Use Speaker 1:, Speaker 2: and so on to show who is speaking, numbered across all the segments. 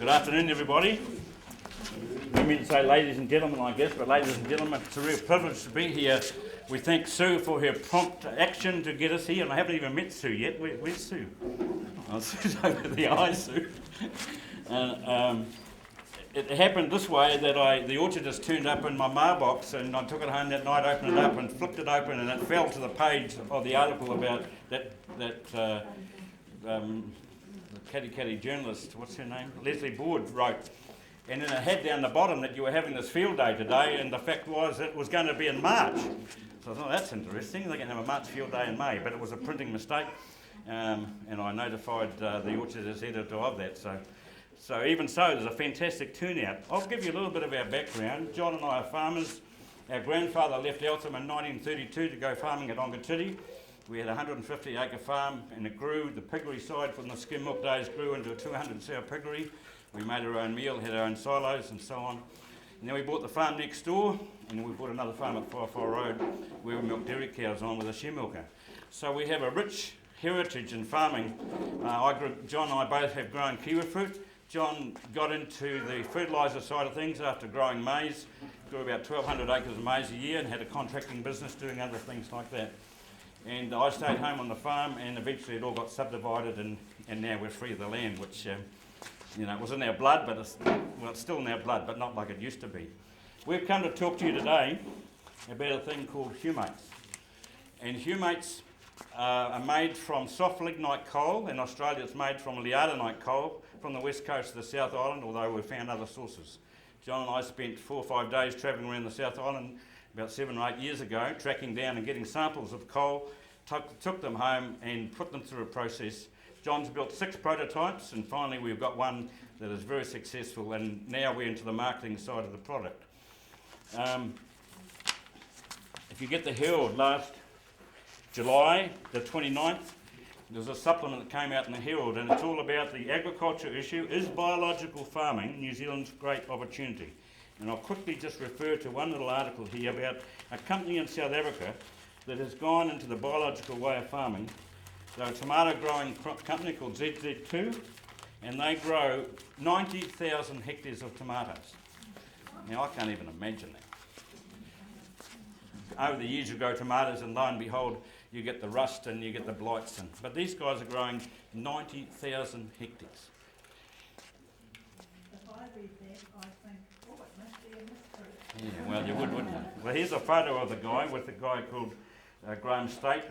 Speaker 1: Good afternoon, everybody. I mean to say ladies and gentlemen, I guess, but ladies and gentlemen, it's a real privilege to be here. We thank Sue for her prompt action to get us here, and I haven't even met Sue yet. Where's Sue? Oh, Sue's over the eye, Sue. And it happened this way, that the orchard just turned up in my mailbox, and I took it home that night, opened it up and flipped it open, and it fell to the page of the article about the catty journalist, what's her name? Leslie Board wrote. And then it had down the bottom that you were having this field day today, and the fact was it was going to be in March. So I thought, that's interesting, they're going to have a March field day in May, but it was a printing mistake, and I notified the orchard as editor of that. So even so, there's a fantastic turnout. I'll give you a little bit of our background. John and I are farmers. Our grandfather left Eltham in 1932 to go farming at Ongatiri. We had a 150-acre farm, and it grew. The piggery side from the skim milk days grew into a 200-sow piggery. We made our own meal, had our own silos and so on. And then we bought the farm next door, and then we bought another farm at Firefly Road where we milked dairy cows on with a share milker. So we have a rich heritage in farming. John and I both have grown kiwi fruit. John got into the fertiliser side of things after growing maize, grew about 1,200 acres of maize a year and had a contracting business doing other things like that. And I stayed home on the farm, and eventually it all got subdivided, and now we're free of the land, which it was in our blood, but it's still in our blood, but not like it used to be. We've come to talk to you today about a thing called Humates. And Humates are made from soft lignite coal. In Australia it's made from liardonite coal from the west coast of the South Island, although we've found other sources. John and I spent 4 or 5 days travelling around the South Island about 7 or 8 years ago, tracking down and getting samples of coal, took them home and put them through a process. John's built 6 prototypes, and finally we've got one that is very successful, and now we're into the marketing side of the product. If you get the Herald last July the 29th, there's a supplement that came out in the Herald, and it's all about the agriculture issue. Is biological farming New Zealand's great opportunity? And I'll quickly just refer to one little article here about a company in South Africa that has gone into the biological way of farming. They're a tomato growing company called ZZ2, and they grow 90,000 hectares of tomatoes. Now I can't even imagine that. Over the years you grow tomatoes, and lo and behold you get the rust and you get the blights. But these guys are growing 90,000 hectares.
Speaker 2: If I read that, I think, oh, it must be a mystery.
Speaker 1: Yeah, well, you would, wouldn't you? Well, here's a photo of the guy with the guy called Graham State.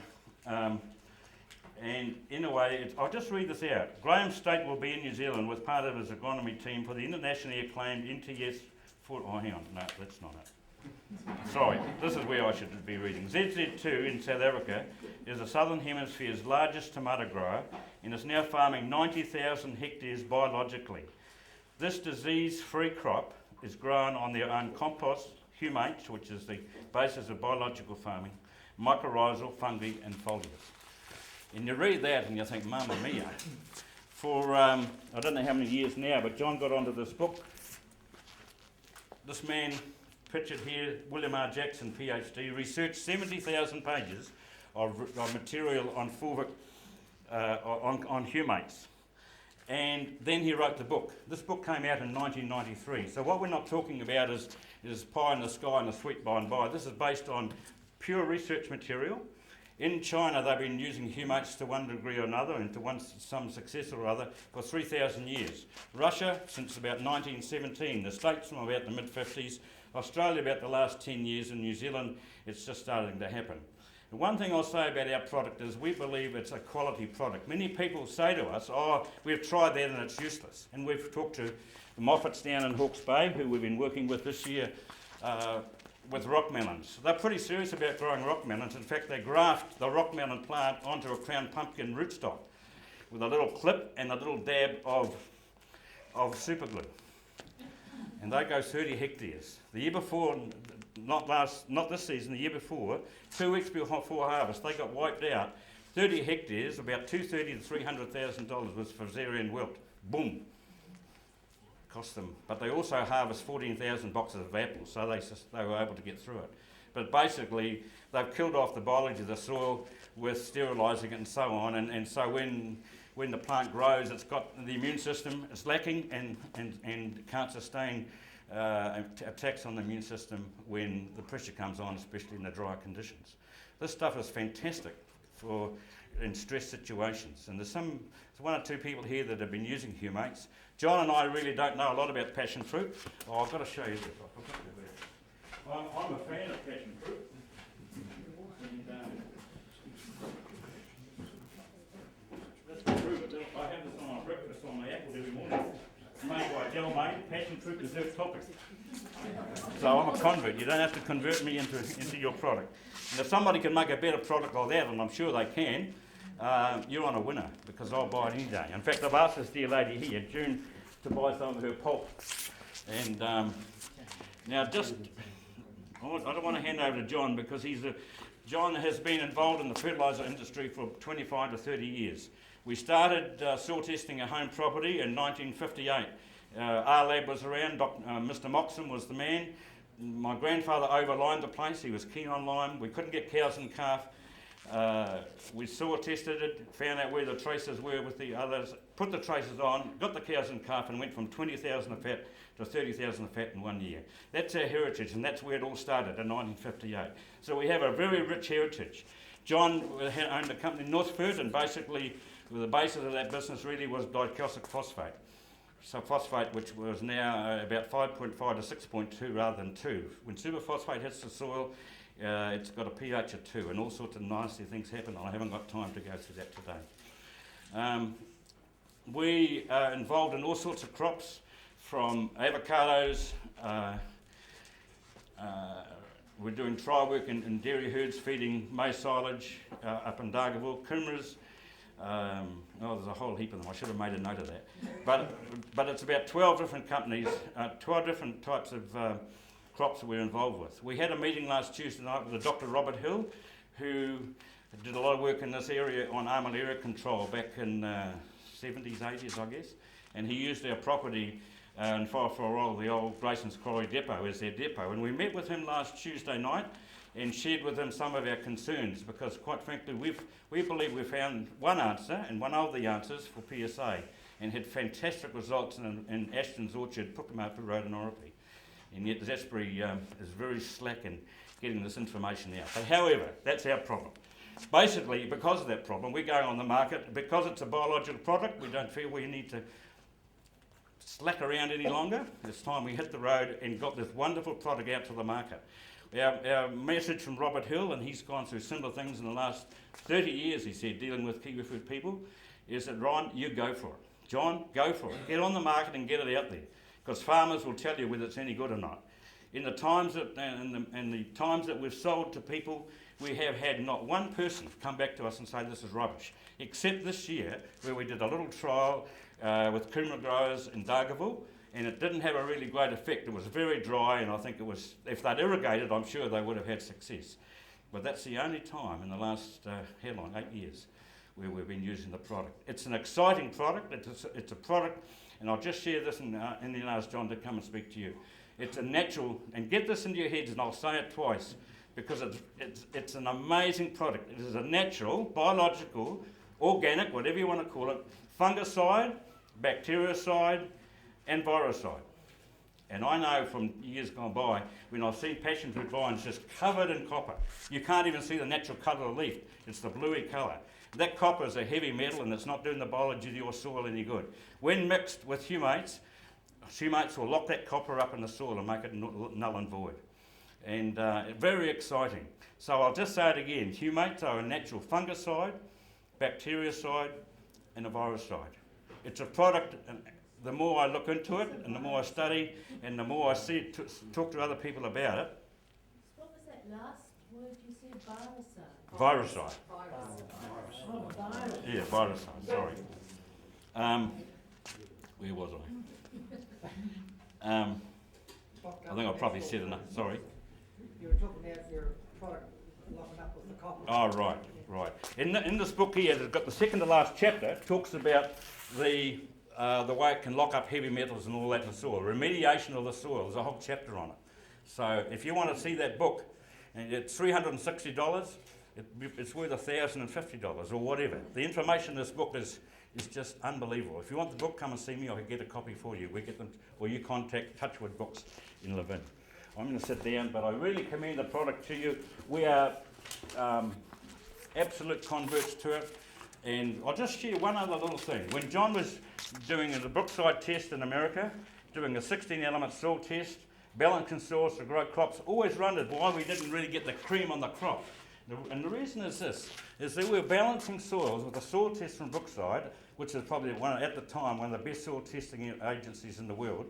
Speaker 1: And in a way, I'll just read this out. Graham State will be in New Zealand with part of his agronomy team for the internationally acclaimed NTS hang on, no, that's not it. Sorry, this is where I should be reading. ZZ2 in South Africa is the Southern Hemisphere's largest tomato grower and is now farming 90,000 hectares biologically. This disease-free crop is grown on their own compost, humates, which is the basis of biological farming, mycorrhizal, fungi and foliars. And you read that and you think, mamma mia. For, I don't know how many years now, but John got onto this book. This man, pictured here, William R. Jackson, PhD, researched 70,000 pages of material on on humates. And then he wrote the book. This book came out in 1993. So what we're not talking about is pie in the sky and a sweet by and by. This is based on pure research material. In China, they've been using humates to one degree or another and to some success or other for 3,000 years. Russia, since about 1917. The States from about the mid-50s. Australia about the last 10 years. And New Zealand, it's just starting to happen. The one thing I'll say about our product is we believe it's a quality product. Many people say to us, oh, we've tried that and it's useless. And we've talked to the Moffats down in Hawke's Bay, who we've been working with this year, with rock melons. They're pretty serious about growing rock melons. In fact, they graft the rock melon plant onto a crown pumpkin rootstock with a little clip and a little dab of super glue. And they go 30 hectares. The year before, not this season, the year before, 2 weeks before harvest, they got wiped out. 30 hectares, about $230,000 to $300,000 was for Fusarium wilt. Boom. Cost them. But they also harvest 14,000 boxes of apples, so they were able to get through it. But basically, they've killed off the biology of the soil with sterilising it and so on. And so when when the plant grows, it's got the immune system is lacking and can't sustain attacks on the immune system when the pressure comes on, especially in the drier conditions. This stuff is fantastic for in stress situations, and there's one or two people here that have been using Humates. John and I really don't know a lot about Passionfruit. Oh, I've got to show you this. I forgot to do it. I'm a fan of Passionfruit. I have this on my breakfast on my apple every morning. Made by Gelmade, Passionfruit dessert topping. So I'm a convert. You don't have to convert me into your product. And if somebody can make a better product like that, and I'm sure they can, you're on a winner, because I'll buy it any day. In fact, I've asked this dear lady here, June, to buy some of her pulp. And now I don't want to hand over to John, because John has been involved in the fertiliser industry for 25 to 30 years. We started soil testing a home property in 1958. Our lab was around, Mr. Moxon was the man. My grandfather overlined the place, he was keen on lime. We couldn't get cows and calf. We soil tested it, found out where the traces were with the others, put the traces on, got the cows and calf, and went from 20,000 of fat to 30,000 of fat in 1 year. That's our heritage, and that's where it all started in 1958. So we have a very rich heritage. John owned a company in Northford, and basically the basis of that business really was dicalcic phosphate. So phosphate, which was now about 5.5 to 6.2 rather than 2. When superphosphate hits the soil, it's got a pH of 2, and all sorts of nasty things happen. I haven't got time to go through that today. We are involved in all sorts of crops, from avocados. We're doing trial work in dairy herds feeding maize silage up in Dargaville, Coomera's. There's a whole heap of them. I should have made a note of that. But it's about 12 different companies, 12 different types of crops that we're involved with. We had a meeting last Tuesday night with Dr. Robert Hill, who did a lot of work in this area on armillaria control back in 70s, 80s, I guess. And he used our property in Whawawhara, the old Grayson's Quarry depot, as their depot. And we met with him last Tuesday night and shared with him some of our concerns, because quite frankly we believe we found one answer, and one of the answers for PSA, and had fantastic results in Ashton's Orchard, Pukemopu Road in Oropi. And yet Zasbury is very slack in getting this information out. But however, that's our problem. Basically, because of that problem, we're going on the market. Because it's a biological product, we don't feel we need to slack around any longer. It's time we hit the road and got this wonderful product out to the market. Our message from Robert Hill, and he's gone through similar things in the last 30 years, he said, dealing with kiwifruit people, is that, Ron, you go for it. John, go for it. Get on the market and get it out there, because farmers will tell you whether it's any good or not. In the times that we've sold to people, we have had not one person come back to us and say this is rubbish, except this year, where we did a little trial with Coomera growers in Dargaville, and it didn't have a really great effect. It was very dry, and I think it was, if they'd irrigated, I'm sure they would have had success. But that's the only time in the last, 8 years, where we've been using the product. It's an exciting product. It's a product, and I'll just share this and then ask John to come and speak to you. It's a natural, and get this into your heads, and I'll say it twice, because it's an amazing product. It is a natural, biological, organic, whatever you want to call it, fungicide, bactericide, and virucide. And I know from years gone by, when I've seen passionfruit vines just covered in copper, you can't even see the natural colour of the leaf. It's the bluey colour. That copper is a heavy metal, and it's not doing the biology of your soil any good. When mixed with humates, humates will lock that copper up in the soil and make it null and void. And very exciting. So I'll just say it again. Humates are a natural fungicide, bactericide, and a virucide. It's a product, and the more I look into it, and the more I study, and the more I see it, talk to other people about it.
Speaker 3: What was that last word you said? Viruside?
Speaker 1: Viruside.
Speaker 3: Oh, virus.
Speaker 1: Yeah, viruside, sorry. Where was I? I think I probably said enough, sorry.
Speaker 4: You were talking about your product locking up with the copper.
Speaker 1: Oh, right. In this book here, it's got the second to last chapter, talks about the way it can lock up heavy metals and all that in the soil. Remediation of the soil, there's a whole chapter on it. So if you want to see that book, and it's $360, it's worth $1,050 or whatever. The information in this book is is just unbelievable. If you want the book, come and see me. I can get a copy for you. We get them, or you contact Touchwood Books in Levin. I'm going to sit down, but I really commend the product to you. We are absolute converts to it. And I'll just share one other little thing. When John was doing the Brookside test in America, doing a 16-element soil test, balancing soils to grow crops, always wondered why we didn't really get the cream on the crop. And the reason is this, is that we were balancing soils with a soil test from Brookside, which is probably at the time, one of the best soil testing agencies in the world.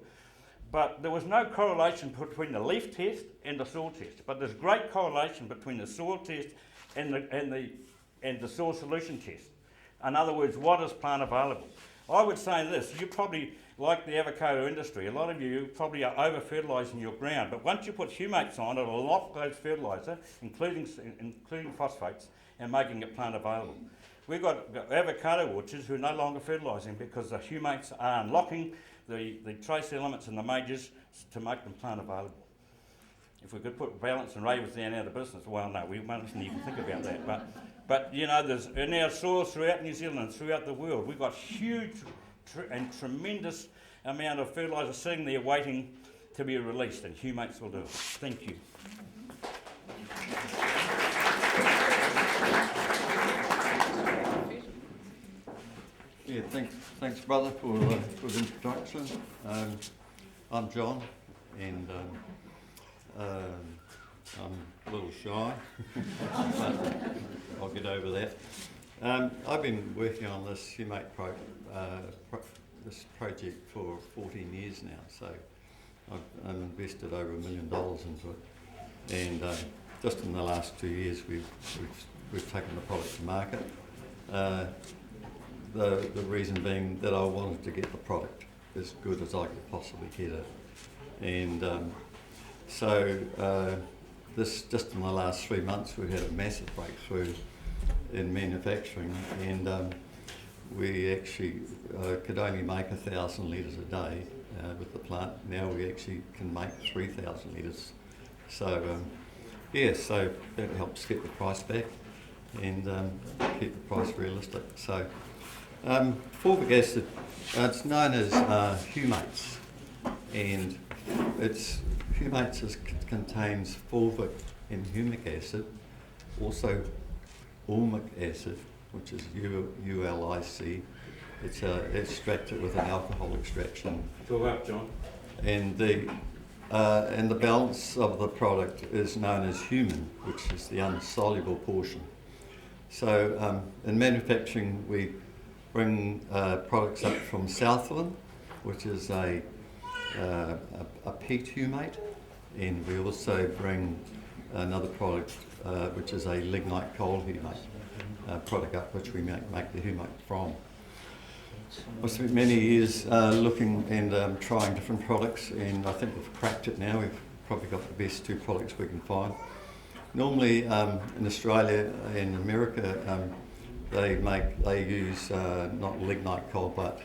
Speaker 1: But there was no correlation between the leaf test and the soil test. But there's great correlation between the soil test and the soil solution test. In other words, what is plant available? I would say this, you probably, like the avocado industry, a lot of you probably are over-fertilising your ground, but once you put humates on, it'll lock those fertiliser, including phosphates, and making it plant available. We've got avocado orchards who are no longer fertilising because the humates are unlocking the trace elements and the majors to make them plant available. If we could put balance and ravens down out of business, well, no, we mustn't even think about that. But you know, there's in our soils throughout New Zealand and throughout the world, we've got huge and tremendous amount of fertiliser sitting there waiting to be released, and humates will do it. Thank you.
Speaker 5: Yeah, thanks, brother, for the introduction. I'm John, and I'm a little shy, but I'll get over that. I've been working on this Humate this project for 14 years now, so I've invested over $1 million into it, and just in the last 2 years we've taken the product to market. The reason being that I wanted to get the product as good as I could possibly get it, and this just in the last 3 months we've had a massive breakthrough in manufacturing, and we actually could only make 1,000 litres a day with the plant. Now we actually can make 3,000 litres. So so that helps get the price back and keep the price realistic. So fulvic acid, it's known as Humates, and Humates contains fulvic and humic acid, also ulmic acid, which is ULIC. It's extracted with an alcohol extraction.
Speaker 1: Talk up, John.
Speaker 5: And the balance of the product is known as humin, which is the insoluble portion. So in manufacturing, we bring products up from Southland, which is a peat humate, and we also bring another product which is a lignite coal humate product up, which we make the humate from. I spent many years looking and trying different products, and I think we've cracked it now. We've probably got the best two products we can find. Normally in Australia and America, they use not lignite coal but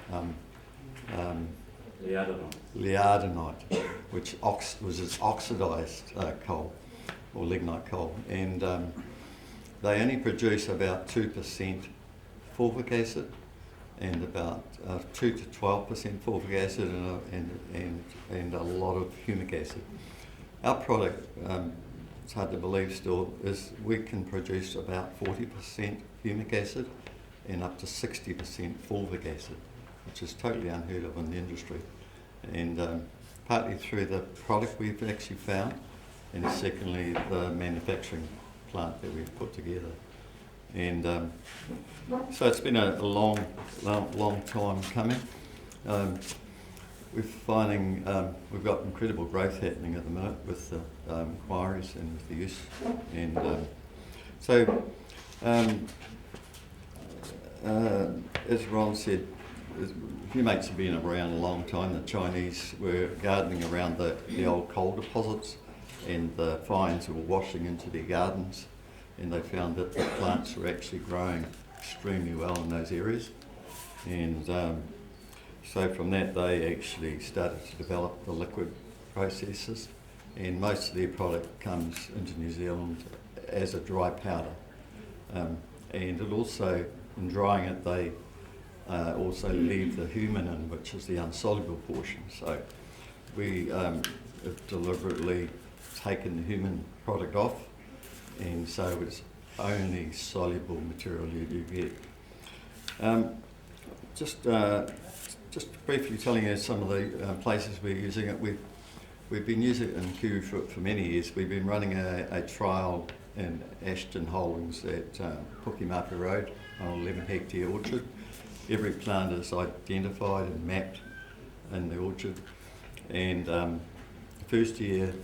Speaker 5: liardonite, which is oxidised coal or lignite coal, and they only produce about 2% fulvic acid and about 2 to 12% fulvic acid and a lot of humic acid. Our product, it's hard to believe still, is we can produce about 40% humic acid and up to 60% fulvic acid, which is totally unheard of in the industry. And partly through the product we've actually found, and secondly the manufacturing plant that we've put together. And so it's been a long time coming. We're finding we've got incredible growth happening at the minute with the inquiries and with the use. And as Ron said, humates have been around a long time. The Chinese were gardening around the old coal deposits, and the fines were washing into their gardens, and they found that the plants were actually growing extremely well in those areas. And so from that they actually started to develop the liquid processes, and most of their product comes into New Zealand as a dry powder. And it also, in drying it, they also leave the humanin, which is the insoluble portion. So we have deliberately taken the human product off, and so it's only soluble material you get. Just briefly telling you some of the places we're using it. We've been using it in kiwifruit for many years. We've been running a trial in Ashton Holdings at Pukimapu Road on an 11-hectare orchard. Every plant is identified and mapped in the orchard. And first year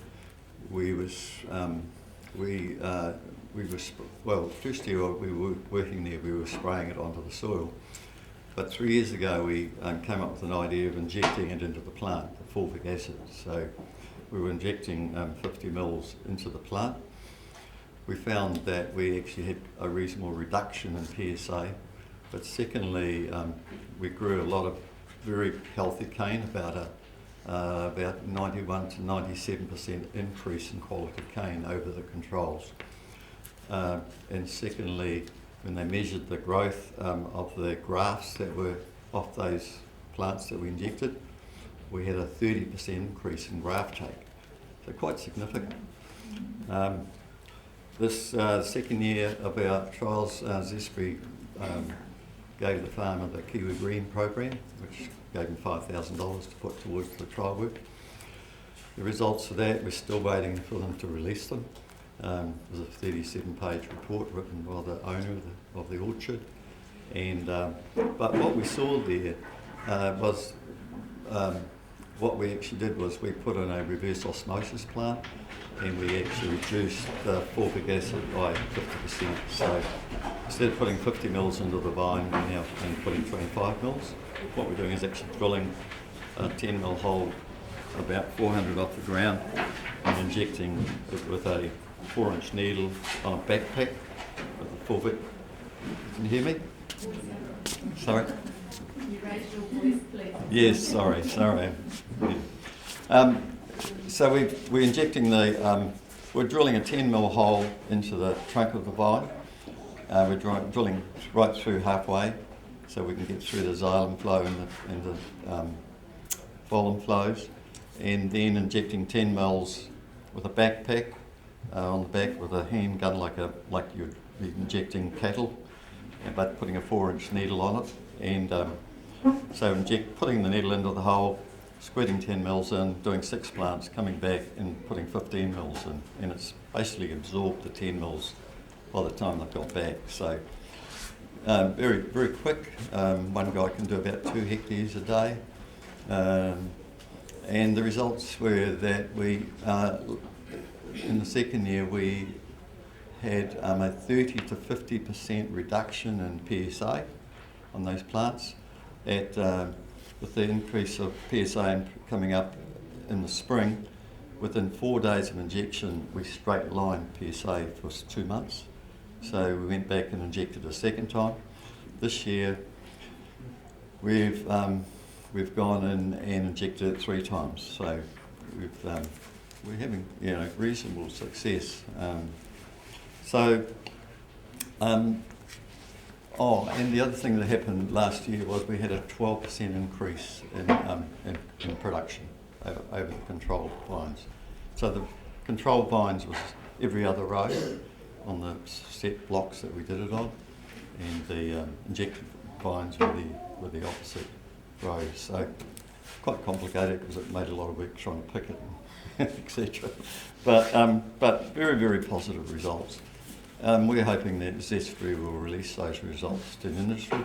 Speaker 5: first year we were working there, we were spraying it onto the soil. But 3 years ago we came up with an idea of injecting it into the plant, the fulvic acid. So we were injecting 50 mils into the plant. We found that we actually had a reasonable reduction in PSA, but secondly, we grew a lot of very healthy cane, about 91 to 97% increase in quality cane over the controls. And secondly, when they measured the growth of the grafts that were off those plants that we injected, we had a 30% increase in graft take, so quite significant. This second year of our trials, Zespri gave the farmer the Kiwi Green program, which gave him $5,000 to put towards the trial work. The results of that, we're still waiting for them to release them. There's a 37-page report written by the owner of the orchard. And but what we saw there was, what we actually did was we put in a reverse osmosis plant, and we actually reduced the fulvic acid by 50%. So instead of putting 50 mils into the vine, we're now putting 25 mils. What we're doing is actually drilling a 10 mil hole about 400 off the ground and injecting it with a 4-inch needle on a backpack with the fulvic. Can you hear me? Sorry?
Speaker 3: You raised your voice, please.
Speaker 5: Yes, sorry. Yeah. So we're injecting we're drilling a 10 mil hole into the trunk of the vine. We're drilling right through halfway so we can get through the xylem flow and the phloem flows, and then injecting 10 mils with a backpack on the back with a handgun like you'd be injecting cattle, but putting a 4-inch needle on it, and so putting the needle into the hole, squirting 10 mils in, doing 6 plants, coming back and putting 15 mils in, and it's basically absorbed the 10 mils by the time they've got back. So very, very quick. One guy can do about 2 hectares a day. And the results were that we, in the second year, we had a 30 to 50% reduction in PSA on those plants. With the increase of PSA coming up in the spring, within 4 days of injection, we straight lined PSA for 2 months. So we went back and injected a second time. This year, we've gone in and injected it 3 times. So we're having reasonable success. And the other thing that happened last year was we had a 12% increase in production over the controlled vines. So the controlled vines was every other row on the set blocks that we did it on, and the injected vines were the opposite rows. So quite complicated because it made a lot of work trying to pick it, etc. But very, very positive results. We're hoping that Zespri will release those results to the industry.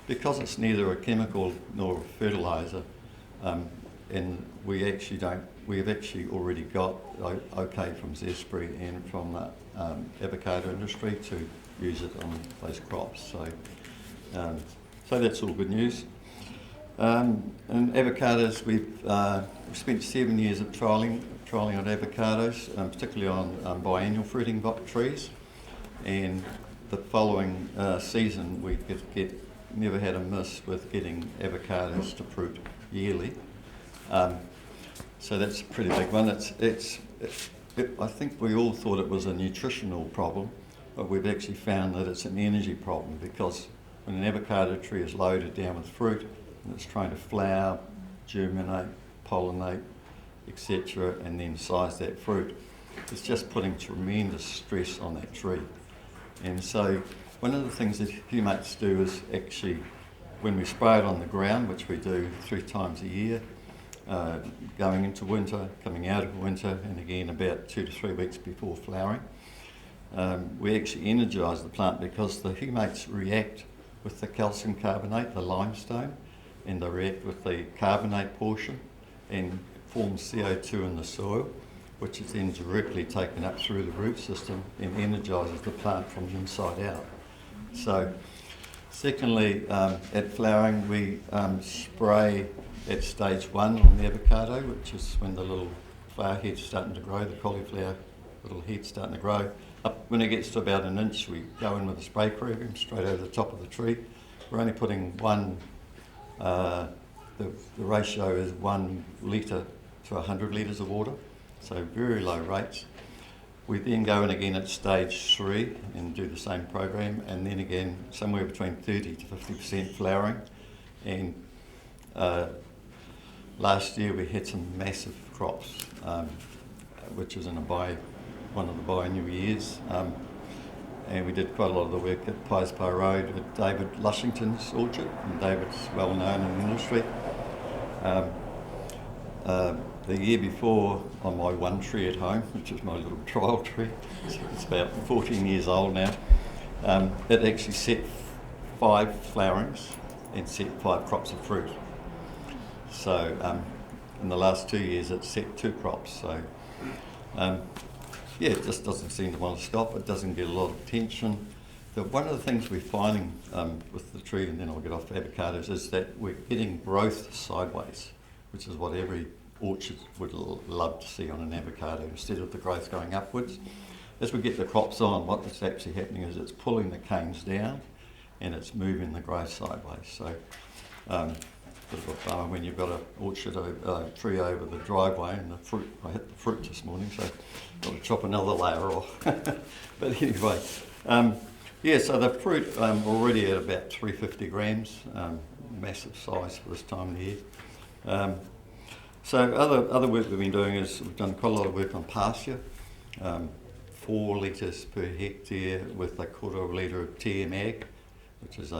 Speaker 5: Because it's neither a chemical nor a fertiliser, and we have actually already got okay from Zespri and from the avocado industry to use it on those crops. So that's all good news. In avocados, we've spent 7 years of trialling on avocados, particularly on biennial fruiting trees. And the following season, we never had a miss with getting avocados to fruit yearly. So that's a pretty big one. I think we all thought it was a nutritional problem, but we've actually found that it's an energy problem, because when an avocado tree is loaded down with fruit and it's trying to flower, germinate, pollinate, etc., and then size that fruit, it's just putting tremendous stress on that tree. And so one of the things that Humates do is actually, when we spray it on the ground, which we do 3 times a year, going into winter, coming out of winter, and again about 2 to 3 weeks before flowering, we actually energise the plant because the Humates react with the calcium carbonate, the limestone, and they react with the carbonate portion and form CO2 in the soil, which is then directly taken up through the root system and energises the plant from the inside out. So, secondly, at flowering, we spray at stage 1 on the avocado, which is when the little flower head's starting to grow, the cauliflower little head's starting to grow. Up when it gets to about 1 inch, we go in with a spray program straight over the top of the tree. We're only putting the ratio is 1 litre to 100 litres of water, so very low rates. We then go in again at stage 3 and do the same program, and then again somewhere between 30 to 50% flowering. And last year we had some massive crops, which is in one of the biennial years, and we did quite a lot of the work at Piespa Road at David Lushington's orchard, and David's well known in the industry. The year before, on my one tree at home, which is my little trial tree, it's about 14 years old now, it actually set 5 flowerings and set 5 crops of fruit. So in the last 2 years it's set 2 crops. So yeah, it just doesn't seem to want to stop. It doesn't get a lot of attention. One of the things we're finding with the tree, and then I'll get off avocados, is that we're getting growth sideways, which is what every orchard would love to see on an avocado, instead of the growth going upwards. As we get the crops on, what's actually happening is it's pulling the canes down and it's moving the growth sideways. So bit of a bummer when you've got an orchard tree over the driveway and the fruit. I hit the fruit this morning, so I've got to chop another layer off. But anyway, yeah, so the fruit already at about 350 grams, massive size for this time of the year. So other work we've been doing is we've done quite a lot of work on pasture, 4 litres per hectare with a quarter of a litre of TMAG, which is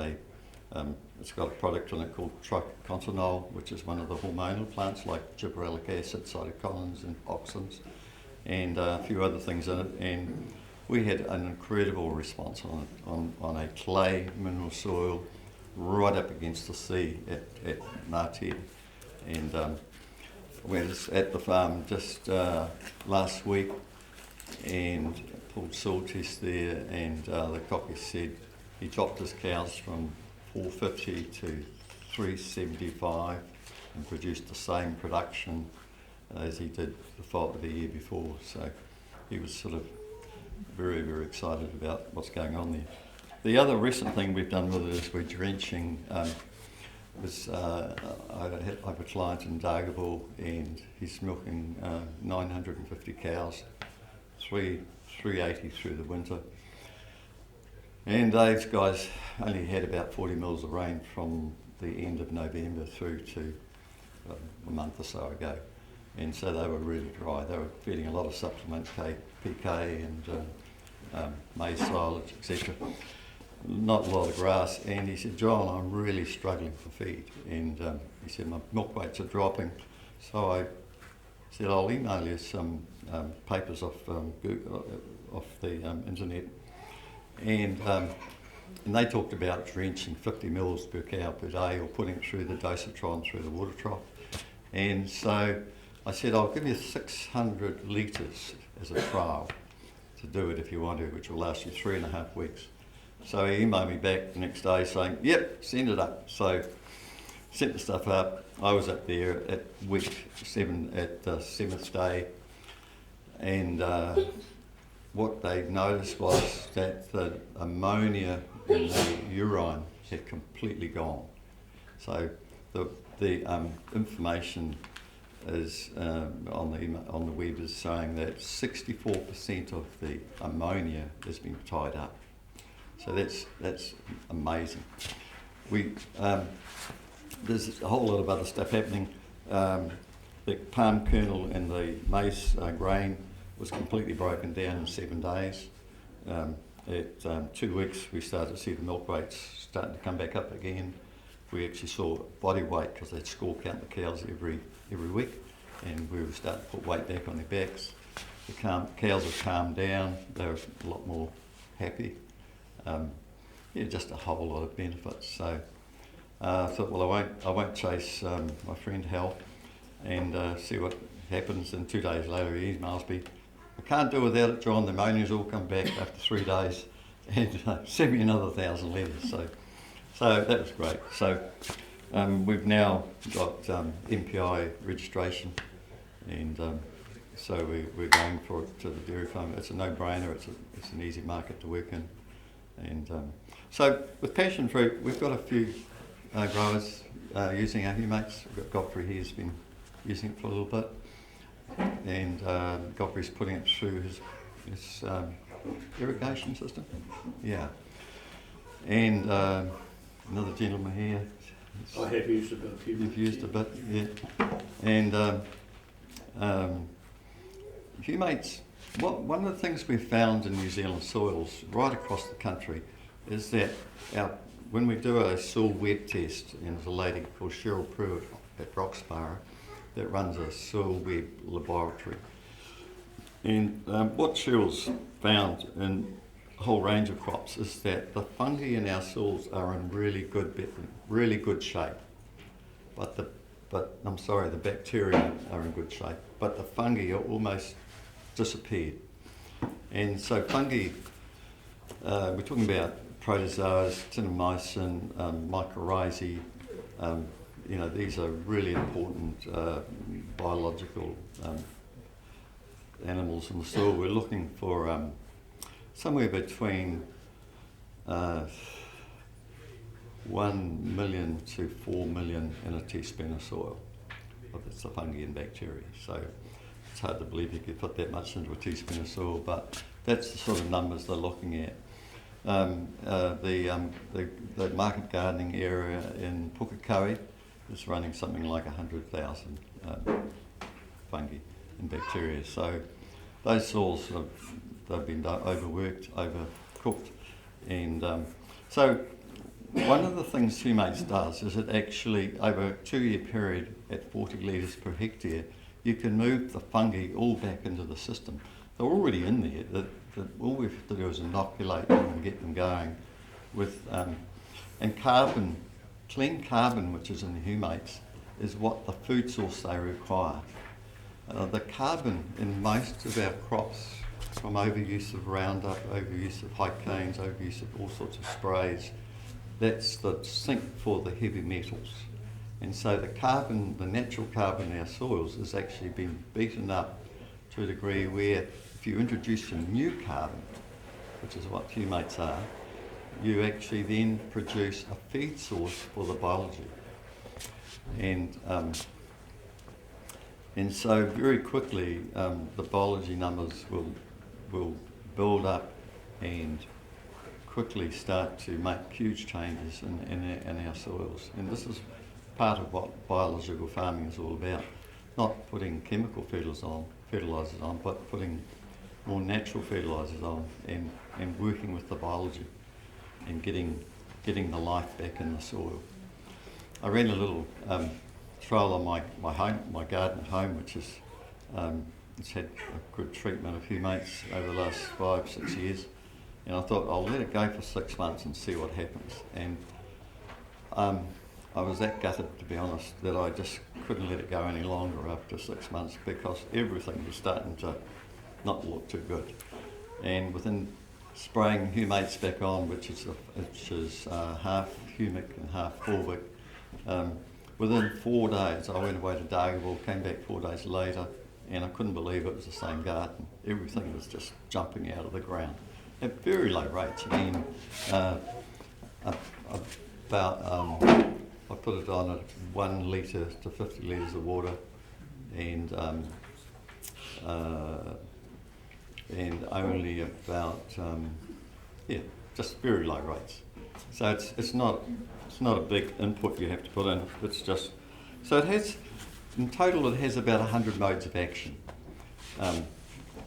Speaker 5: it's got a product in it called tricontinol, which is one of the hormonal plants like gibberellic acid, cytokinins and auxins, and a few other things in it. And we had an incredible response on a clay mineral soil right up against the sea at Martin. And we was at the farm just last week and pulled soil tests there, and the cocker said he dropped his cows from 450 to 375 and produced the same production as he did the year before. So he was sort of very, very excited about what's going on there. The other recent thing we've done with it is we're drenching. I have a client in Dargaville and he's milking 950 cows, 380 through the winter. And those guys only had about 40 mils of rain from the end of November through to a month or so ago. And so they were really dry. They were feeding a lot of supplement, PK and maize silage, etc. Not a lot of grass. And he said, John, I'm really struggling for feed. And he said, my milk weights are dropping. So I said, I'll email you some papers off the internet. And they talked about drenching 50 mils per cow per day, or putting it through the dosatron through the water trough. And so I said, I'll give you 600 litres as a trial to do it if you want to, which will last you 3.5 weeks. So he emailed me back the next day saying, yep, send it up. So sent the stuff up. I was up there at week 7, at the 7th day, and what they noticed was that the ammonia in the urine had completely gone. So the information is on the web is saying that 64% of the ammonia has been tied up. So that's amazing. There's a whole lot of other stuff happening. The palm kernel and the maize grain was completely broken down in 7 days. At 2 weeks, we started to see the milk rates starting to come back up again. We actually saw body weight, because they'd score count the cows every week, and we were starting to put weight back on their backs. The cows have calmed down. They're a lot more happy. Just a whole lot of benefits. So I thought, well, I won't chase my friend Hal and see what happens. And 2 days later, he emails me, I can't do without it, John. The ammonia's all come back after 3 days, and sent me another 1,000 litres. So that was great. So we've now got MPI registration, and so we're going for it to the dairy farm. It's a no-brainer. It's an easy market to work in. And so with Passionfruit, we've got a few growers using our Humates. We've got Godfrey here, who's been using it for a little bit, and Godfrey's putting it through his irrigation system. Yeah. And another gentleman here.
Speaker 6: I have used it a few.
Speaker 5: You've used a bit, yeah. And Humates, one of the things we've found in New Zealand soils right across the country is that when we do a soil web test, and there's a lady called Cheryl Pruitt at Roxburgh that runs a soil web laboratory. And what Cheryl's found in a whole range of crops is that the fungi in our soils are in really good shape. The bacteria are in good shape, but the fungi are almost disappeared. And so fungi, we're talking about protozoas, tinomycin, mycorrhizae. These are really important biological animals in the soil. We're looking for somewhere between 1 million to 4 million in a teaspoon of soil. That's the fungi and bacteria. So it's hard to believe you could put that much into a teaspoon of soil, but that's the sort of numbers they're looking at. The market gardening area in Pukekohe is running something like 100,000 fungi and bacteria. So those soils they've been overworked, overcooked, and so one of the things Humates does is it actually, over a 2-year period at 40 litres per hectare, you can move the fungi all back into the system. They're already in there. All we have to do is inoculate them and get them going with, and carbon, clean carbon, which is in the Humates, is what the food source they require. The carbon in most of our crops, from overuse of Roundup, overuse of Hycanes, overuse of all sorts of sprays, that's the sink for the heavy metals. And so the carbon, the natural carbon in our soils has actually been beaten up to a degree where if you introduce some new carbon, which is what Humates are, you actually then produce a feed source for the biology. And so very quickly the biology numbers will build up and quickly start to make huge changes in our soils. And this is part of what biological farming is all about. Not putting chemical fertilisers on, but putting more natural fertilisers on and working with the biology and getting the life back in the soil. I ran a little trial on my garden at home, which is it's had a good treatment of Humates over the last 5-6 years, and I thought I'll let it go for 6 months and see what happens. And I was that gutted, to be honest, that I just couldn't let it go any longer after 6 months, because everything was starting to not look too good. And within spraying Humates back on, which is half humic and half fulvic, within 4 days I went away to Dargaville, came back 4 days later, and I couldn't believe it was the same garden. Everything was just jumping out of the ground at very low rates. I mean, I put it on at 1 litre to 50 litres of water, and only about just very low rates. So it's not a big input you have to put in. It's just so it has in total it has about 100 modes of action.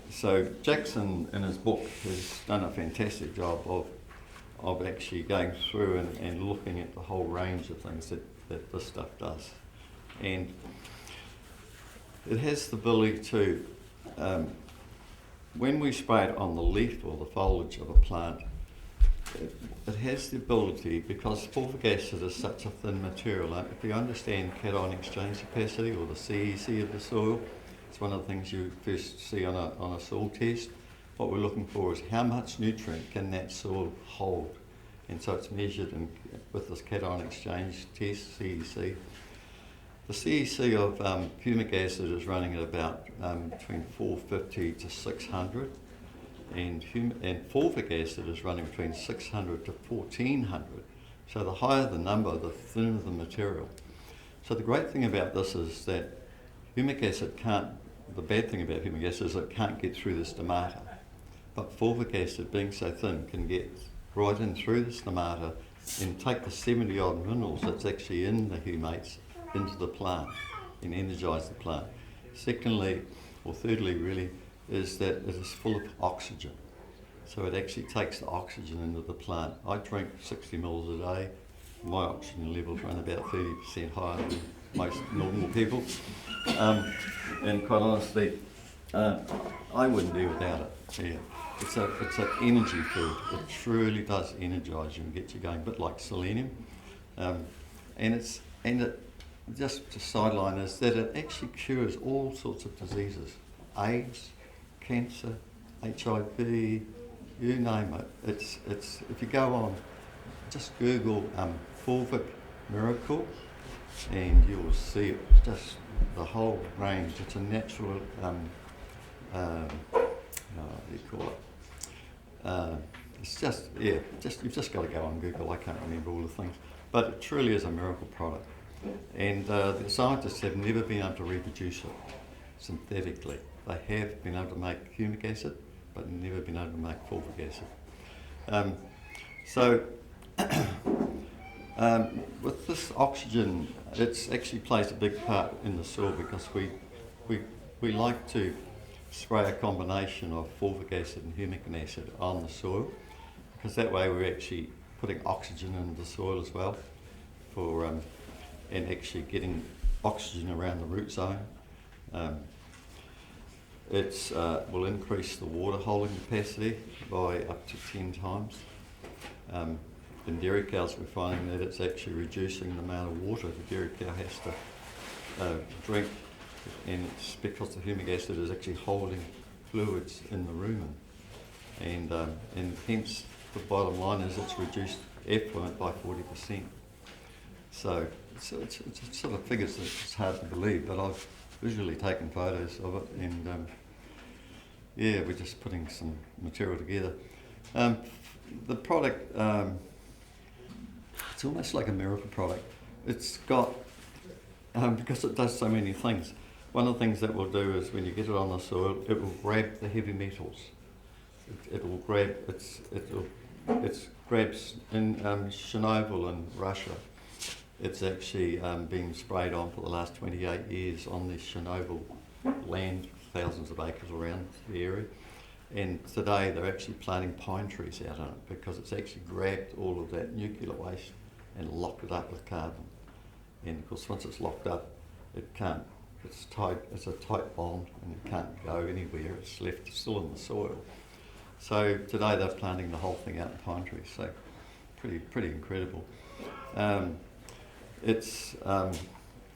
Speaker 5: So Jackson in his book has done a fantastic job of actually going through and looking at the whole range of things that this stuff does. And it has the ability to, when we spray it on the leaf or the foliage of a plant, it has the ability, because fulvic acid is such a thin material, if you understand cation exchange capacity or the CEC of the soil, it's one of the things you first see on a soil test. What we're looking for is how much nutrient can that soil hold. And so it's measured with this cation exchange test, CEC. The CEC of humic acid is running at about between 450 to 600, and fulvic acid is running between 600 to 1400. So the higher the number, the thinner the material. So the great thing about this is that humic acid the bad thing about humic acid is it can't get through the stomata. But fulvic acid, being so thin, can get right in through the stomata and take the 70 odd minerals that's actually in the humates into the plant and energise the plant. Secondly, or thirdly really, is that it is full of oxygen. So it actually takes the oxygen into the plant. I drink 60 mils a day. My oxygen levels run about 30% higher than most normal people. And quite honestly, I wouldn't do without it. Yeah. It's an energy food. It truly does energise you and get you going, a bit like selenium. Just to sideline is that it actually cures all sorts of diseases, AIDS, cancer, HIV, you name it. It's if you go on, just Google fulvic miracle, and you will see it, just the whole range. It's a natural, what do you call it? It's just, you've just got to go on Google. I can't remember all the things, but it truly is a miracle product. And the scientists have never been able to reproduce it synthetically. They have been able to make humic acid, but never been able to make fulvic acid. With this oxygen, it actually plays a big part in the soil, because we like to spray a combination of fulvic acid and humic acid on the soil, because that way we're actually putting oxygen into the soil as well, and actually getting oxygen around the root zone. It will increase the water holding capacity by up to 10 times. In dairy cows, we're finding that it's actually reducing the amount of water the dairy cow has to drink, and it's because the humic acid is actually holding fluids in the rumen, and hence the bottom line is it's reduced effluent by 40%. So it's sort of figures that it's hard to believe, but I've visually taken photos of it, and we're just putting some material together. The product, it's almost like a miracle product. It's got, because it does so many things. One of the things that we'll do is when you get it on the soil, it will grab the heavy metals. It will grab, it grabs in Chernobyl in Russia. It's actually been sprayed on for the last 28 years on this Chernobyl land, thousands of acres around the area. And today they're actually planting pine trees out on it, because it's actually grabbed all of that nuclear waste and locked it up with carbon. And of course, once it's locked up, it can't, it's tight, it's a tight bond, and it can't go anywhere. It's left still in the soil. So today they're planting the whole thing out in pine trees. So pretty incredible.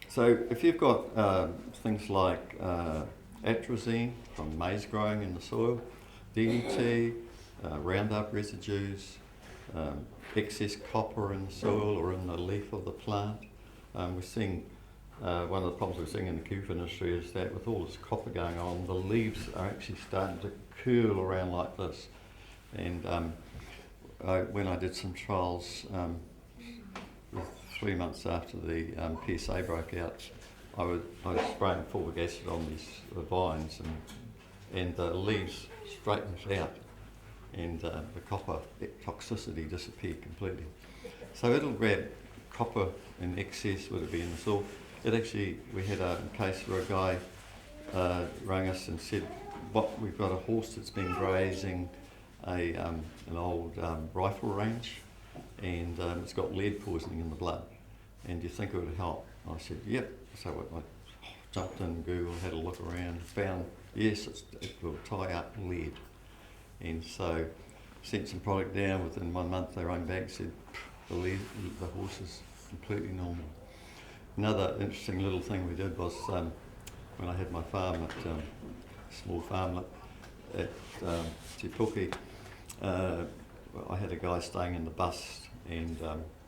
Speaker 5: So if you've got things like atrazine from maize growing in the soil, DDT, Roundup residues, excess copper in the soil or in the leaf of the plant. We're seeing, one of the problems we're seeing in the kiwi industry is that with all this copper going on, the leaves are actually starting to curl around like this. And when I did some trials 3 months after the PSA broke out, I was spraying fulvic acid on these vines, and the leaves straightened out. and the copper toxicity disappeared completely. So it'll grab copper in excess, would it be in the soil? It actually, we had a case where a guy rang us and said, we've got a horse that's been grazing an old rifle range, and it's got lead poisoning in the blood, and do you think it would help? I said, yep. So I jumped in Google, had a look around, found, yes, it will tie up lead. And so sent some product down. Within 1 month they rang back and said, the horse is completely normal. Another interesting little thing we did was when I had my farm small farmlet at Te Puke, I had a guy staying in the bus and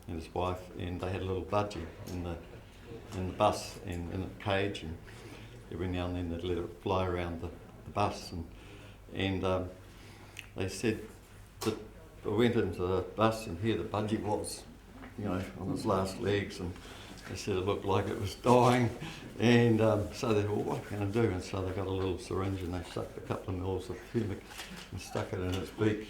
Speaker 5: his wife, and they had a little budgie in the bus and in a cage, and every now and then they'd let it fly around the bus, and they said that I went into the bus and here the budgie was, on its last legs, and they said it looked like it was dying, and so they thought, what are we going to do? And so they got a little syringe and they sucked a couple of mils of humic and stuck it in its beak,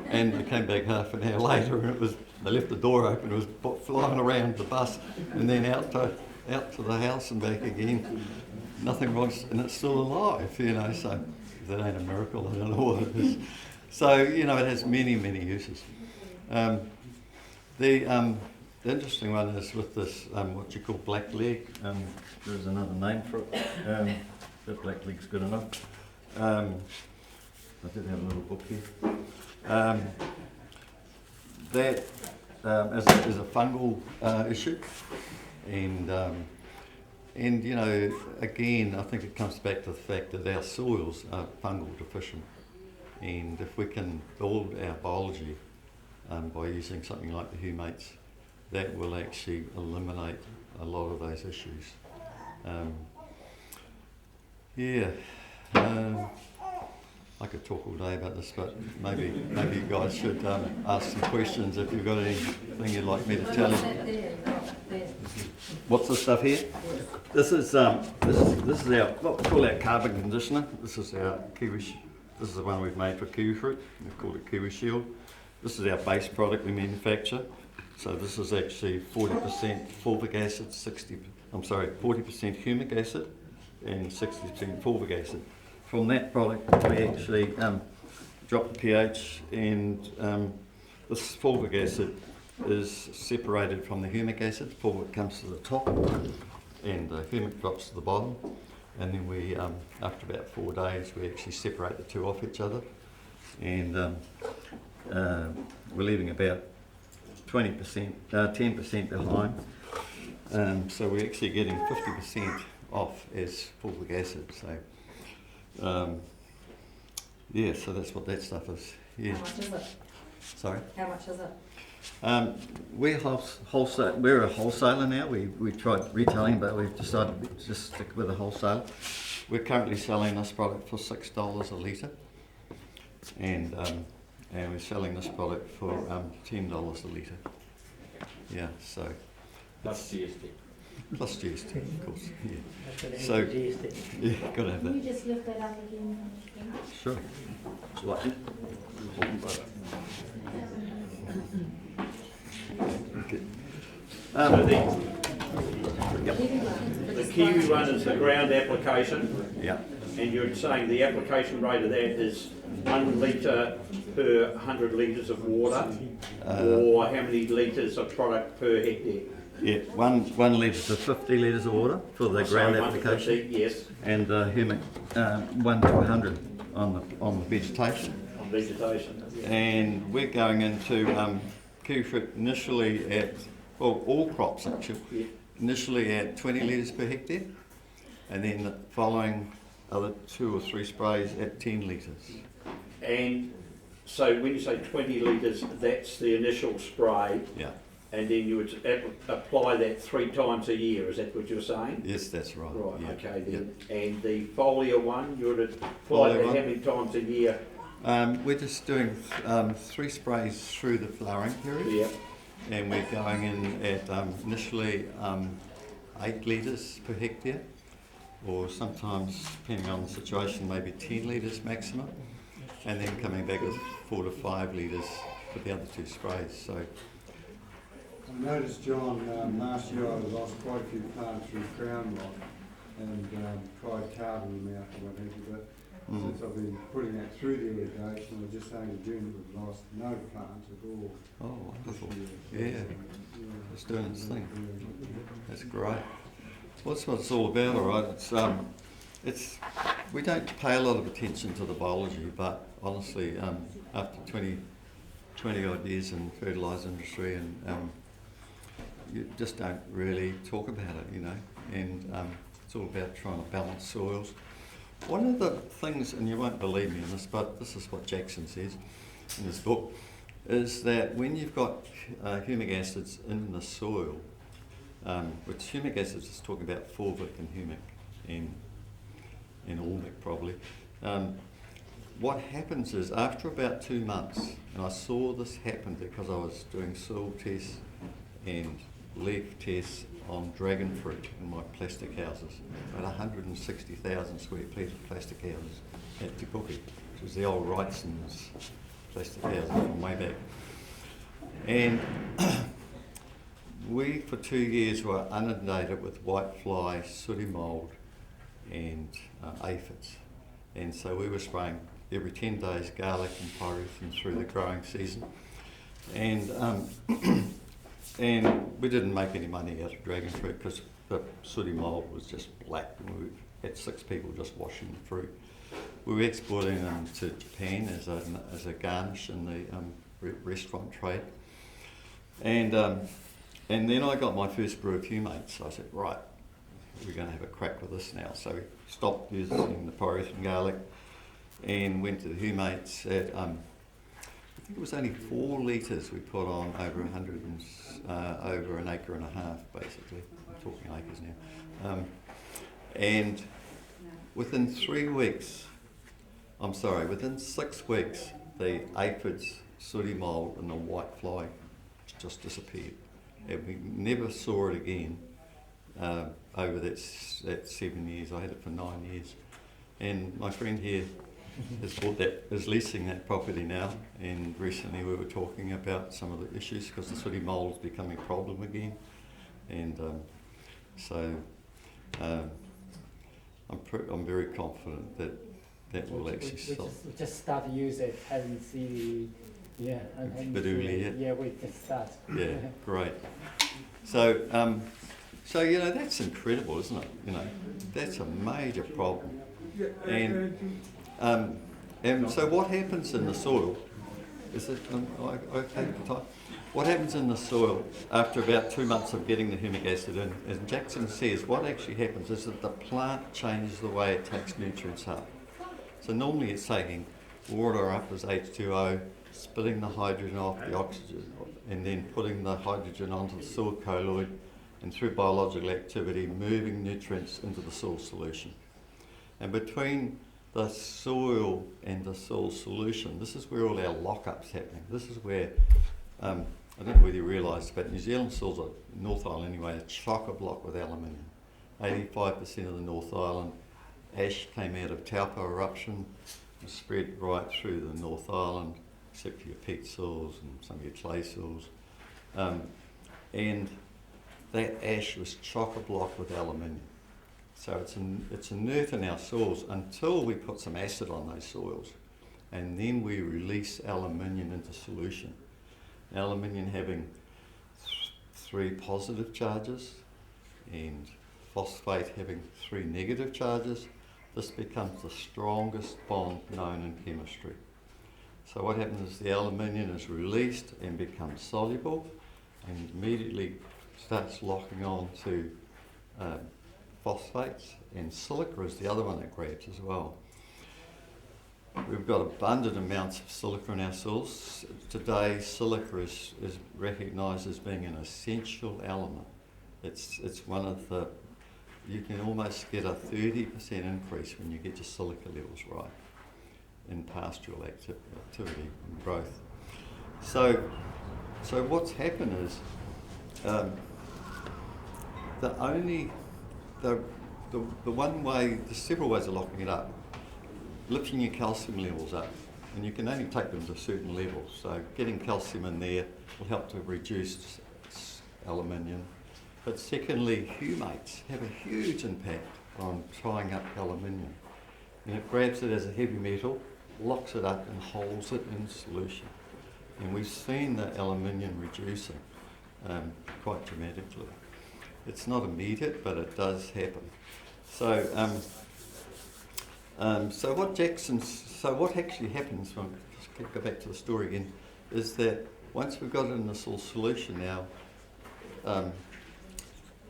Speaker 5: and they came back half an hour later and they left the door open, it was flying around the bus and then out to the house and back again. Nothing wrong, and it's still alive, so if that ain't a miracle, I don't know what it is. So, it has many, many uses. The interesting one is with this, what you call black leg. There's another name for it. That black leg's good enough. I did have a little book here. That is a fungal issue, and again, I think it comes back to the fact that our soils are fungal deficient, and if we can build our biology by using something like the Humates, that will actually eliminate a lot of those issues. I could talk all day about this, but maybe you guys should ask some questions if you've got anything you'd like me to tell you. What's this stuff here? This is our what we call our carbon conditioner. This is our kiwi. This is the one we've made for kiwi fruit. We've called it Kiwi Shield. This is our base product we manufacture. So this is actually 40% fulvic acid, 40% humic acid, and 60% fulvic acid. From that product, we actually drop the pH, and this fulvic acid is separated from the humic acid. Fulvic comes to the top, and the humic drops to the bottom. And then we, after about 4 days, we actually separate the two off each other, and we're leaving about 10% behind. So we're actually getting 50% off as fulvic acid. So, so that's what that stuff is. Yeah.
Speaker 4: How much is it?
Speaker 5: Sorry?
Speaker 4: How much is it?
Speaker 5: We're a wholesaler now. We tried retailing, but we've decided to just stick with a wholesaler. We're currently selling this product for $6 a litre, and we're selling this product for $10 a litre. Yeah, so
Speaker 6: Plus GST.
Speaker 5: plus GST, of course. Yeah. So yeah, got to have
Speaker 3: Can you
Speaker 5: that.
Speaker 3: just lift that up again?
Speaker 5: Sure. Okay.
Speaker 6: So the kiwi one is the ground application,
Speaker 5: Yeah.
Speaker 6: and you're saying the application rate of that is 1 litre per 100 litres of water, or how many litres of product per hectare?
Speaker 5: Yeah, one litre to 50 litres of water for the ground
Speaker 6: Sorry, 1 to
Speaker 5: application,
Speaker 6: 50, yes,
Speaker 5: and humic 1 to 100 on the vegetation.
Speaker 6: on vegetation.
Speaker 5: And we're going into kiwi fruit initially at, well, all crops actually,
Speaker 6: Yeah.
Speaker 5: initially at 20 litres per hectare, and then the following other 2 or 3 sprays at 10 litres.
Speaker 6: And so when you say 20 litres, that's the initial spray,
Speaker 5: Yeah,
Speaker 6: and then you would apply that 3 times a year, is that what you're saying?
Speaker 5: yes, that's right.
Speaker 6: Right,
Speaker 5: Yeah.
Speaker 6: okay then. And the foliar one, you would apply
Speaker 5: Foliar
Speaker 6: that
Speaker 5: one?
Speaker 6: how many times a year?
Speaker 5: We're just doing 3 sprays through the flowering period,
Speaker 6: Yeah,
Speaker 5: and we're going in at initially 8 litres per hectare, or sometimes, depending on the situation, maybe 10 litres maximum. and then coming back with 4 to 5 litres for the other 2 sprays. So
Speaker 7: I noticed, John, last year I lost quite a few plants through crown rot and tried carving them out or whatever, but since I've been putting that through the irrigation, I was just saying to June that we've lost no plants at all.
Speaker 5: oh, wonderful.
Speaker 7: this
Speaker 5: Yeah,
Speaker 7: year.
Speaker 5: it's doing its thing. That's great. Well, that's what it's all about, all right. It's we don't pay a lot of attention to the biology, but honestly, after 20 odd years in the fertiliser industry, and you just don't really talk about it, you know. And it's all about trying to balance soils. One of the things, and you won't believe me in this, but this is what Jackson says in his book, is that when you've got humic acids in the soil, which humic acids is talking about fulvic and humic and ulmic probably, what happens is after about 2 months, and I saw this happen because I was doing soil tests and leaf tests on dragon fruit in my plastic houses. I had 160,000 square feet of plastic houses at Te Puke, which was the old Wrightson's plastic houses from way back. And we, for 2 years, were inundated with whitefly, sooty mould and aphids. And so we were spraying every 10 days garlic and pyrethrin through the growing season. And and we didn't make any money out of dragon fruit because the sooty mould was just black, and we had 6 people just washing the fruit. We were exporting them to Japan as a garnish in the restaurant trade. And then I got my first brew of Humates. So I said, right, we're going to have a crack with this now. So we stopped using the pyrethrin garlic and went to the Humates at, I think it was only 4 litres we put on over over an acre and a half, basically. I'm talking acres now. And within within 6 weeks, the aphids, sooty mould and the whitefly just disappeared. And we never saw it again over that 7 years. I had it for 9 years. And my friend here is leasing that property now, and recently we were talking about some of the issues because the sooty mould is becoming a problem again. And I'm very confident that will actually stop.
Speaker 8: We just start to use it and see, yeah. Yeah, we just start.
Speaker 5: Yeah, great. So, so you know, that's incredible, isn't it? You know, that's a major problem. And so what happens in the soil is that, okay for time? What happens in the soil after about 2 months of getting the humic acid in, as Jackson says, what actually happens is that the plant changes the way it takes nutrients up. So normally it's taking water up as H2O, splitting the hydrogen off the oxygen, and then putting the hydrogen onto the soil colloid, and through biological activity moving nutrients into the soil solution. And between the soil and the soil solution, this is where all our lock-up's happening. This is where, I don't know whether you realise, but New Zealand soils, are, North Island anyway, are chock-a-block with aluminium. 85% of the North Island ash came out of Taupo eruption, and spread right through the North Island, except for your peat soils and some of your clay soils. And that ash was chock-a-block with aluminium. So it's inert in our soils until we put some acid on those soils, and then we release aluminium into solution. Aluminium having 3 positive charges and phosphate having 3 negative charges, this becomes the strongest bond known in chemistry. So what happens is the aluminium is released and becomes soluble and immediately starts locking on to phosphates, and silica is the other one that grabs as well. We've got abundant amounts of silica in our soils. Today, silica is recognised as being an essential element. It's one of the, you can almost get a 30% increase when you get your silica levels right in pastoral activity and growth. So what's happened is the one way, there's several ways of locking it up. Lifting your calcium levels up. and you can only take them to certain levels. So getting calcium in there will help to reduce aluminium. But secondly, humates have a huge impact on tying up aluminium. And it grabs it as a heavy metal, locks it up and holds it in solution. And we've seen the aluminium reducing quite dramatically. It's not immediate, but it does happen. So, so what actually happens, when, just go back to the story again, is that once we've got it in this little solution now,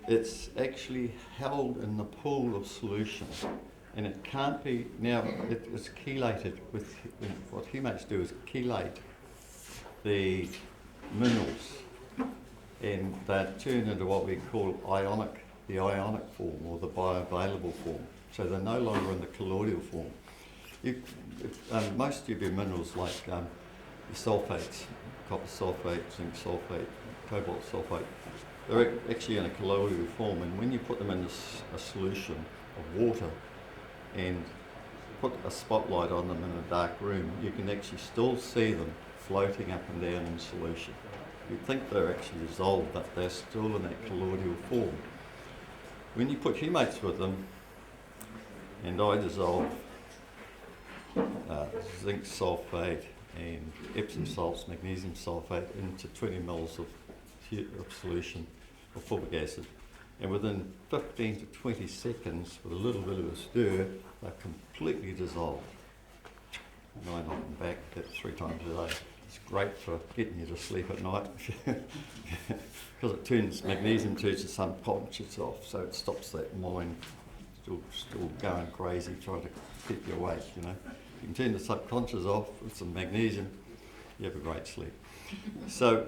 Speaker 5: it's actually held in the pool of solution, and it can't be, now it's chelated with, what humates do is chelate the minerals, and they're turned into what we call the ionic form, or the bioavailable form. So they're no longer in the colloidal form. Most of your minerals, like your sulfates, copper sulfate, zinc sulfate, cobalt sulfate, they're actually in a colloidal form, and when you put them in a solution of water and put a spotlight on them in a dark room, you can actually still see them floating up and down in solution. You'd think they're actually dissolved, but they're still in that colloidal form. When you put humates with them, and I dissolve zinc sulfate and Epsom salts, magnesium sulfate into 20 mils of solution of fulvic acid, and within 15 to 20 seconds, with a little bit of a stir, they're completely dissolved. And I knock them back 3 times a day. It's great for getting you to sleep at night because it turns magnesium turns the subconscious off, so it stops that mind still going crazy trying to keep you awake. You know, you can turn the subconscious off with some magnesium, you have a great sleep. So,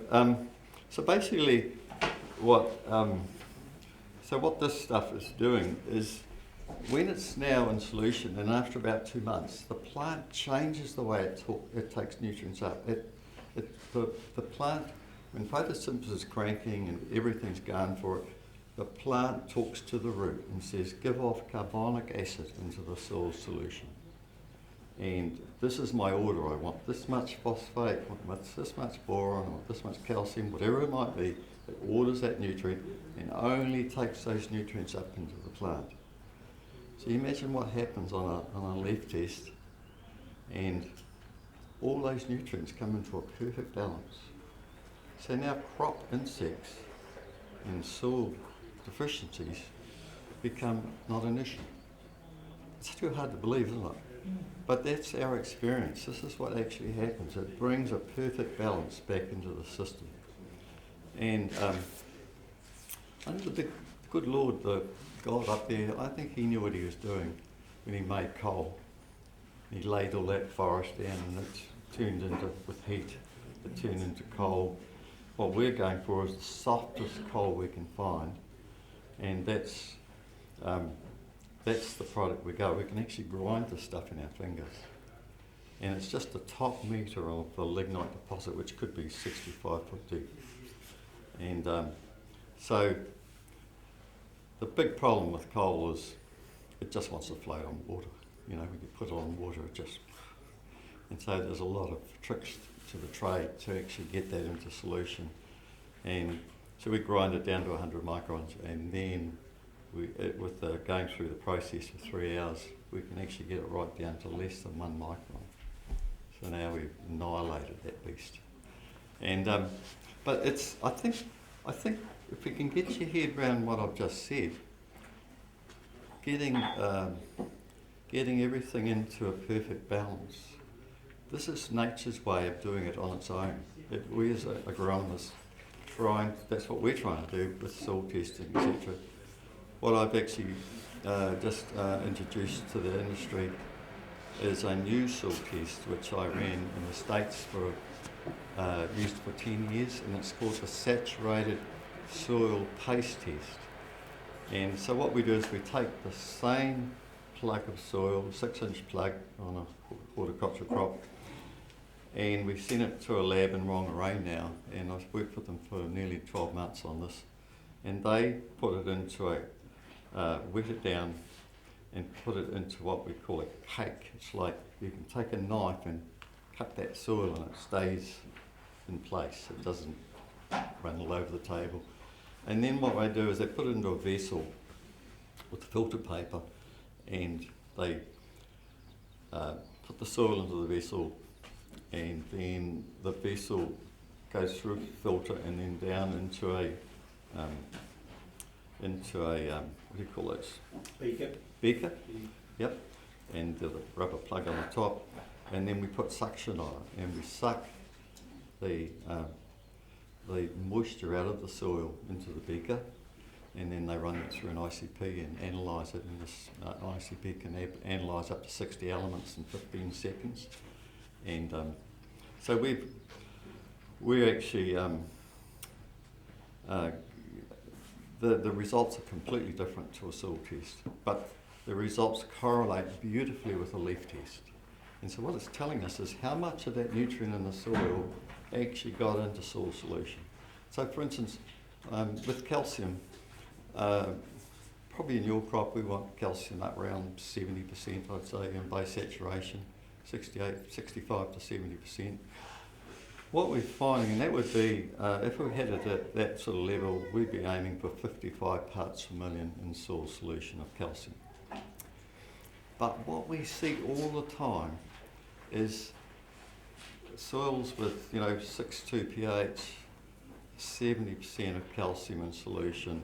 Speaker 5: so basically, what this stuff is doing is, when it's now in solution, and after about 2 months, the plant changes the way it takes nutrients up. The plant, when photosynthesis is cranking and everything's going for it, the plant talks to the root and says, give off carbonic acid into the soil solution. And this is my order. I want this much phosphate, I want this much boron, I want this much calcium, whatever it might be. It orders that nutrient and only takes those nutrients up into the plant. So you imagine what happens on a leaf test, and all those nutrients come into a perfect balance. So now crop insects and soil deficiencies become not an issue. It's too hard to believe, isn't it? But that's our experience. This is what actually happens. It brings a perfect balance back into the system. And I think the good Lord, the God up there, I think he knew what he was doing when he made coal. He laid all that forest down, and it's turned into, with heat, it turned into coal. What we're going for is the softest coal we can find, and that's the product we go. We can actually grind the stuff in our fingers, and it's just the top metre of the lignite deposit, which could be 65 foot deep. And so the big problem with coal is it just wants to float on water. You know, when you put it on water, it just... And so there's a lot of tricks to the trade to actually get that into solution. And so we grind it down to 100 microns, and then with going through the process for 3 hours, we can actually get it right down to less than 1 micron. So now we've annihilated that beast. And but it's, I think if you can get your head around what I've just said, getting everything into a perfect balance, this is nature's way of doing it on its own. We as agronomists that's what we're trying to do with soil testing, etc. What I've actually just introduced to the industry is a new soil test which I ran in the States used for 10 years, and it's called the saturated soil paste test. And so what we do is we take the same plug of soil, 6-inch plug on a horticulture crop, and we send it to a lab in Rongorae now, and I've worked with them for nearly 12 months on this, and they put it into wet it down and put it into what we call a cake. It's like you can take a knife and cut that soil and it stays in place. It doesn't run all over the table. And then what they do is they put it into a vessel with filter paper, and they put the soil into the vessel, and then the vessel goes through a filter and then down into a what do you call those? Beaker. Yep. And the rubber plug on the top, and then we put suction on it, and we suck the moisture out of the soil into the beaker, and then they run it through an ICP and analyse it, and this ICP can analyse up to 60 elements in 15 seconds. And so we're actually the results are completely different to a soil test, but the results correlate beautifully with a leaf test. And so what it's telling us is how much of that nutrient in the soil actually got into soil solution. So for instance, with calcium, probably in your crop we want calcium up around 70%, I'd say, in base saturation, 65 to 70%. What we're finding, and that would be, if we had it at that sort of level, we'd be aiming for 55 parts per million in soil solution of calcium. But what we see all the time is soils with, 6.2 pH, 70% of calcium in solution.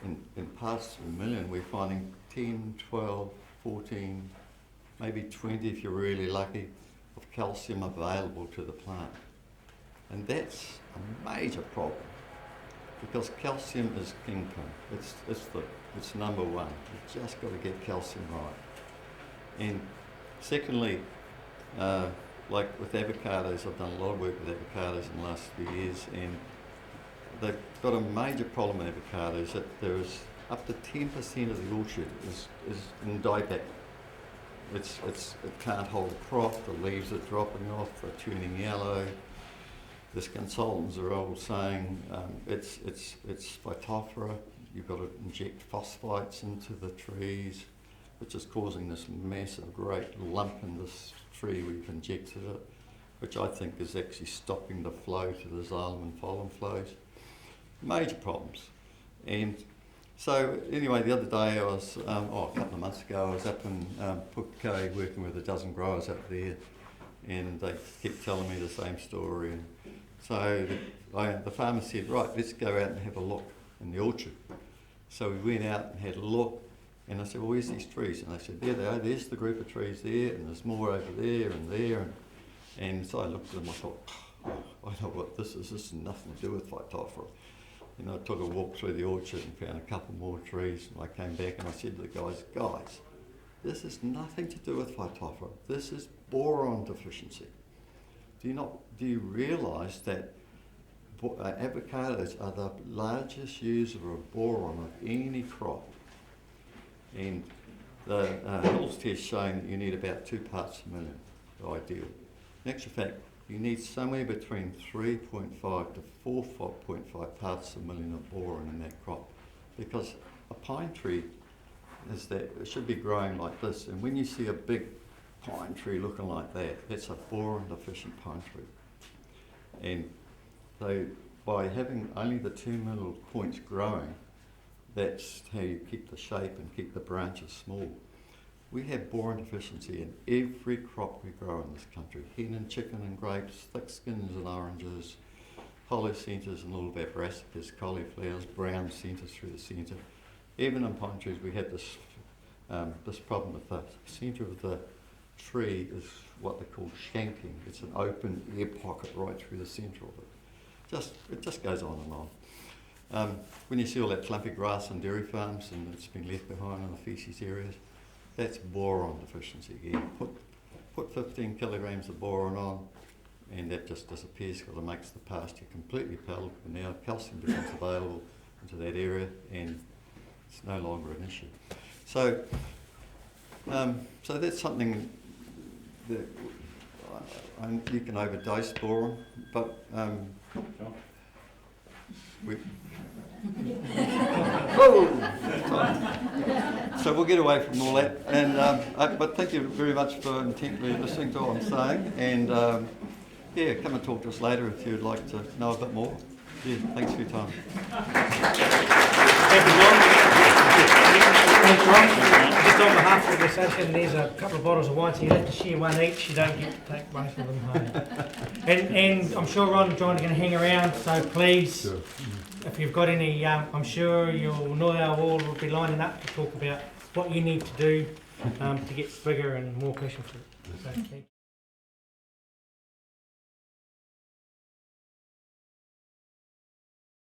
Speaker 5: In parts per million, we're finding 10, 12, 14, maybe 20 if you're really lucky, of calcium available to the plant. And that's a major problem, because calcium is kingpin. It's number one. You've just got to get calcium right. And secondly, like with avocados, I've done a lot of work with avocados in the last few years, and they've got a major problem with avocados that there is up to 10% of the orchard is in dieback. It can't hold a crop, the leaves are dropping off, they're turning yellow. The consultants are all saying it's phytophthora. You've got to inject phosphates into the trees, which is causing this massive, great lump in this tree we've injected it, which I think is actually stopping the flow to the xylem and phloem flows. Major problems. And so anyway, the other day I was, a couple of months ago, I was up in Pukekohe working with a dozen growers up there, and they kept telling me the same story. And so the farmer said, right, let's go out and have a look in the orchard. So we went out and had a look, and I said, well, where's these trees? And they said, there they are, there's the group of trees there, and there's more over there and there. And so I looked at them, I thought, I know what this is nothing to do with phytophthora. And I took a walk through the orchard and found a couple more trees, and I came back and I said to the guys, this is nothing to do with phytophthora, this is boron deficiency. Do you realise that avocados are the largest user of boron of any crop? And the Hills test showing that you need about 2 parts per million, ideal. In actual fact, you need somewhere between 3.5 to 4.5 parts per million of boron in that crop, because a pine tree it should be growing like this, and when you see a big pine tree looking like that, that's a boron deficient pine tree. And so by having only the 2 middle points growing, that's how you keep the shape and keep the branches small. We have boron deficiency in every crop we grow in this country. Hen and chicken and grapes, thick skins and oranges, hollow centres and little brassicas, cauliflowers, brown centres through the centre. Even in pine trees we have this problem with the centre of the tree is what they call shanking. It's an open air pocket right through the centre of it. It just goes on and on. When you see all that clumpy grass on dairy farms and it's been left behind in the faeces areas, that's boron deficiency again. Put 15 kilograms of boron on, and that just disappears because it makes the pasture completely palatable. Now calcium becomes available into that area, and it's no longer an issue. So, so that's something that you can overdose boron, but we. Oh! So we'll get away from all that. And but thank you very much for intently listening to what I'm saying. And yeah, come and talk to us later if you'd like to know a bit more. Yeah, thanks for your time.
Speaker 4: Thank you, John. Thanks, Ron. Just on behalf of the session, there's a couple of bottles of wine, so you have to share one each. You don't get to take both of them home. And I'm sure Ron and John are going to hang around, so please, if you've got any, I'm sure you'll know our all will be lining up to talk about what you need to do to get bigger and more passion fruit. So,